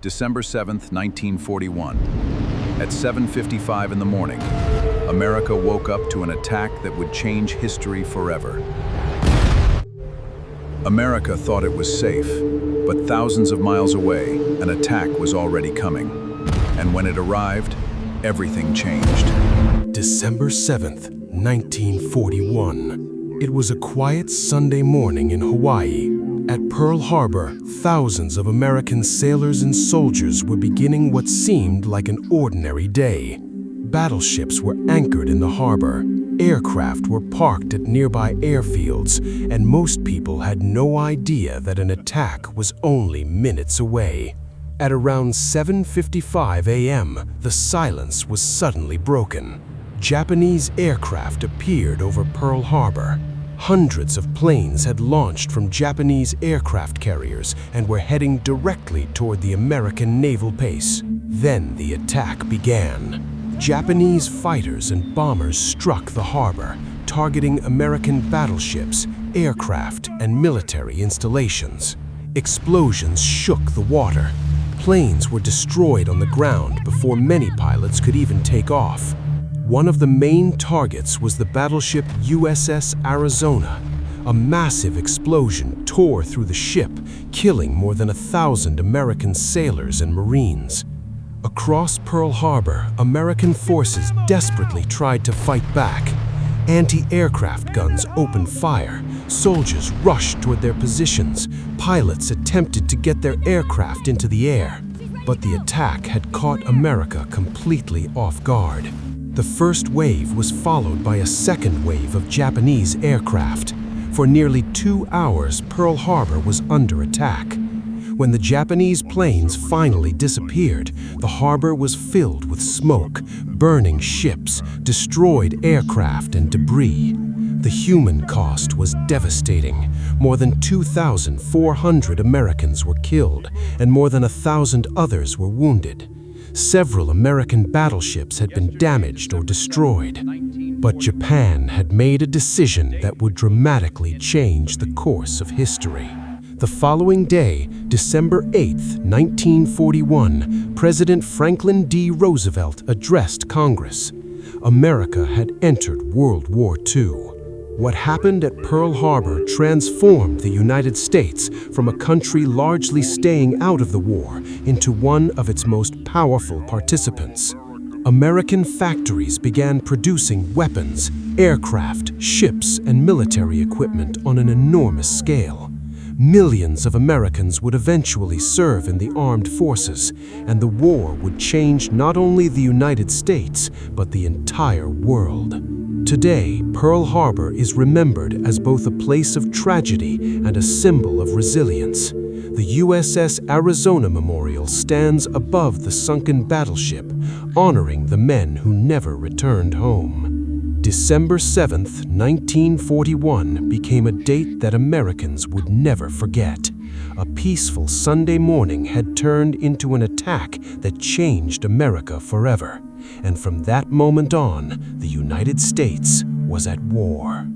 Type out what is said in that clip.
December 7th, 1941. At 7:55 in the morning, America woke up to an attack that would change history forever. America thought it was safe, but thousands of miles away, an attack was already coming. And when it arrived, everything changed. December 7th, 1941. It was a quiet Sunday morning in Hawaii. At Pearl Harbor, thousands of American sailors and soldiers were beginning what seemed like an ordinary day. Battleships were anchored in the harbor, aircraft were parked at nearby airfields, and most people had no idea that an attack was only minutes away. At around 7:55 a.m., the silence was suddenly broken. Japanese aircraft appeared over Pearl Harbor. Hundreds of planes had launched from Japanese aircraft carriers and were heading directly toward the American naval base. Then the attack began. Japanese fighters and bombers struck the harbor, targeting American battleships, aircraft, and military installations. Explosions shook the water. Planes were destroyed on the ground before many pilots could even take off. One of the main targets was the battleship USS Arizona. A massive explosion tore through the ship, killing more than 1,000 American sailors and Marines. Across Pearl Harbor, American forces desperately tried to fight back. Anti-aircraft guns opened fire. Soldiers rushed toward their positions. Pilots attempted to get their aircraft into the air. But the attack had caught America completely off guard. The first wave was followed by a second wave of Japanese aircraft. For nearly 2 hours, Pearl Harbor was under attack. When the Japanese planes finally disappeared, the harbor was filled with smoke, burning ships, destroyed aircraft, and debris. The human cost was devastating. More than 2,400 Americans were killed, and more than 1,000 others were wounded. Several American battleships had been damaged or destroyed. But Japan had made a decision that would dramatically change the course of history. The following day, December 8, 1941, President Franklin D. Roosevelt addressed Congress. America had entered World War II. What happened at Pearl Harbor transformed the United States from a country largely staying out of the war into one of its most powerful participants. American factories began producing weapons, aircraft, ships, and military equipment on an enormous scale. Millions of Americans would eventually serve in the armed forces, and the war would change not only the United States, but the entire world. Today, Pearl Harbor is remembered as both a place of tragedy and a symbol of resilience. The USS Arizona Memorial stands above the sunken battleship, honoring the men who never returned home. December 7th, 1941 became a date that Americans would never forget. A peaceful Sunday morning had turned into an attack that changed America forever. And from that moment on, the United States was at war.